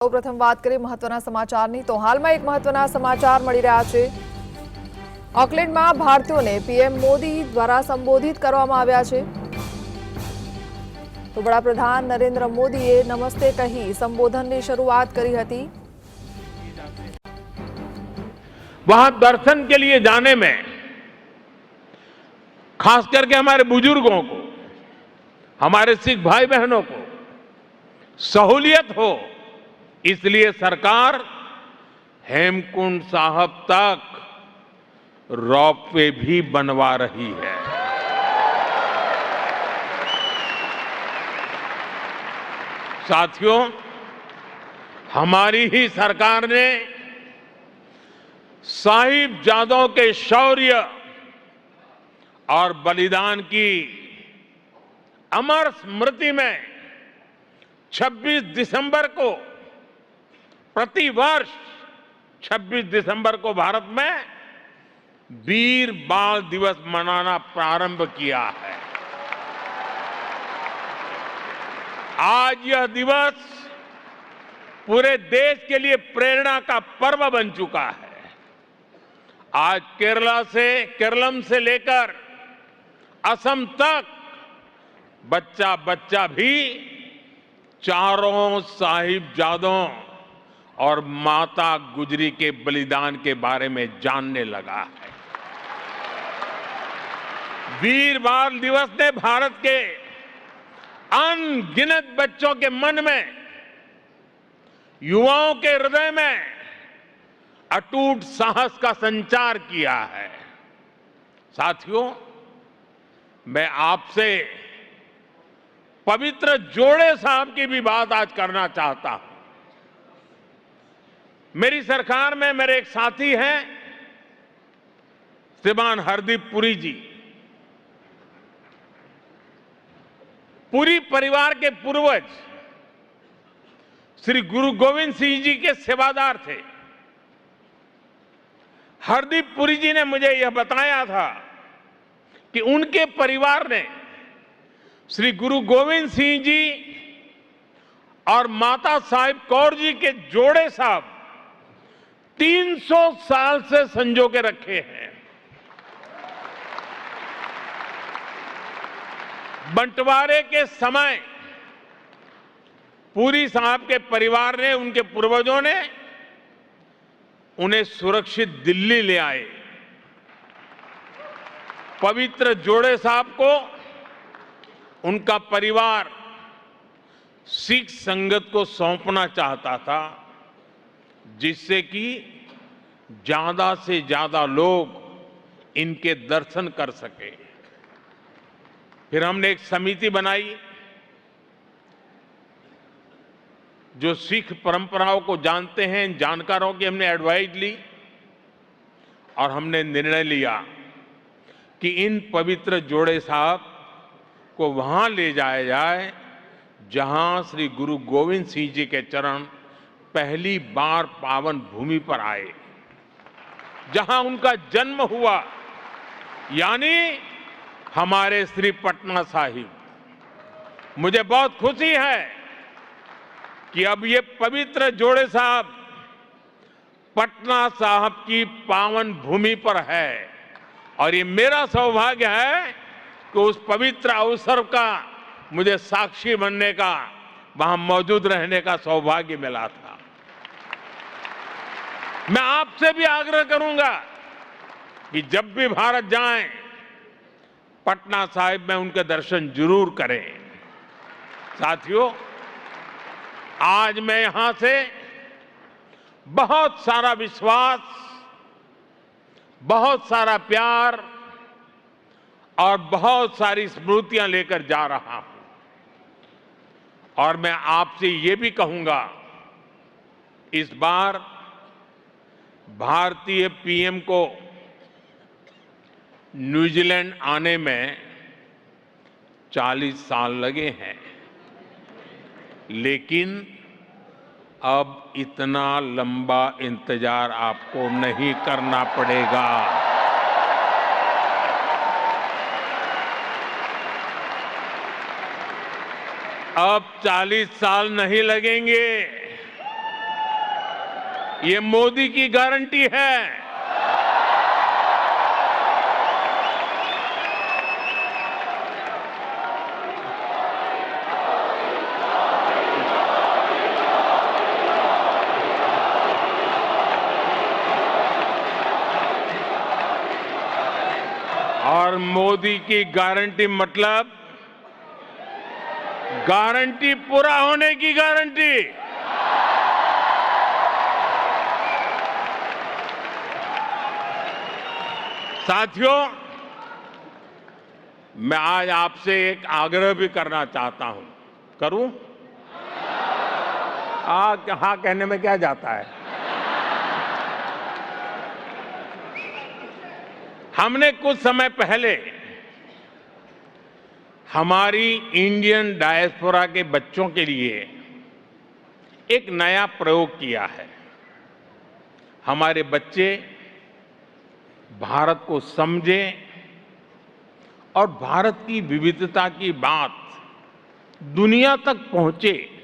પ્રથમ વાત કરીએ મહત્વના સમાચારની તો હાલમાં એક મહત્વના સમાચાર મળી રહ્યા છે। ઓકલેન્ડમાં ભારતીયોને પીએમ મોદી દ્વારા સંબોધિત કરવામાં આવ્યા છે। તો વડાપ્રધાન નરેન્દ્ર મોદીએ નમસ્તે કહી સંબોધનની શરૂઆત કરી હતી। वहां दर्शन के लिए जाने में खास करके हमारे बुजुर्गों को, हमारे सिख भाई बहनों को सहूलियत हो, इसलिए सरकार हेमकुंड साहब तक रोपवे भी बनवा रही है। साथियों, हमारी ही सरकार ने साहिबजादों के शौर्य और बलिदान की अमर स्मृति में 26 दिसंबर को, प्रतिवर्ष 26 दिसंबर को भारत में वीर बाल दिवस मनाना प्रारंभ किया है। आज यह दिवस पूरे देश के लिए प्रेरणा का पर्व बन चुका है। आज केरलम से लेकर असम तक बच्चा बच्चा भी चारों साहिबजादों और माता गुजरी के बलिदान के बारे में जानने लगा है। वीर बाल दिवस ने भारत के अनगिनत बच्चों के मन में, युवाओं के हृदय में अटूट साहस का संचार किया है। साथियों, मैं आपसे पवित्र जोड़े साहब की भी बात आज करना चाहता हूं। मेरी सरकार में मेरे एक साथी हैं श्रीमान हरदीप पुरी जी। पुरी परिवार के पूर्वज श्री गुरु गोविंद सिंह जी के सेवादार थे। हरदीप पुरी जी ने मुझे यह बताया था कि उनके परिवार ने श्री गुरु गोविंद सिंह जी और माता साहिब कौर जी के जोड़े साहब 300 साल से संजो के रखे हैं। बंटवारे के समय पुरी साहब के परिवार ने, उनके पूर्वजों ने उन्हें सुरक्षित दिल्ली ले आए। पवित्र जोड़े साहब को उनका परिवार सिख संगत को सौंपना चाहता था, जिससे कि ज्यादा से ज्यादा लोग इनके दर्शन कर सके। फिर हमने एक समिति बनाई जो सिख परंपराओं को जानते हैं, जानकारों की हमने एडवाइस ली और हमने निर्णय लिया कि इन पवित्र जोड़े साहब को वहां ले जाया जाए जहां श्री गुरु गोविंद सिंह जी के चरण पहली बार पावन भूमि पर आए, जहां उनका जन्म हुआ, यानी हमारे श्री पटना साहिब। मुझे बहुत खुशी है कि अब ये पवित्र जोड़े साहब पटना साहिब की पावन भूमि पर है और ये मेरा सौभाग्य है कि उस पवित्र अवसर का मुझे साक्षी बनने का, वहां मौजूद रहने का सौभाग्य मिला था। मैं आपसे भी आग्रह करूंगा कि जब भी भारत जाएं, पटना साहिब में उनके दर्शन जरूर करें। साथियों, आज मैं यहां से बहुत सारा विश्वास, बहुत सारा प्यार और बहुत सारी स्मृतियां लेकर जा रहा हूं और मैं आपसे ये भी कहूंगा, इस बार भारतीय पीएम को न्यूजीलैंड आने में 40 साल लगे हैं, लेकिन अब इतना लंबा इंतजार आपको नहीं करना पड़ेगा। अब 40 साल नहीं लगेंगे। ये मोदी की गारंटी है। और मोदी की गारंटी मतलब गारंटी पूरा होने की गारंटी। साथियों, मैं आज आपसे एक आग्रह भी करना चाहता हूं। करूं? हाँ कहने में क्या जाता है। हमने कुछ समय पहले हमारी इंडियन डायस्पोरा के बच्चों के लिए एक नया प्रयोग किया है। हमारे बच्चे भारत को समझें और भारत की विविधता की बात दुनिया तक पहुंचे,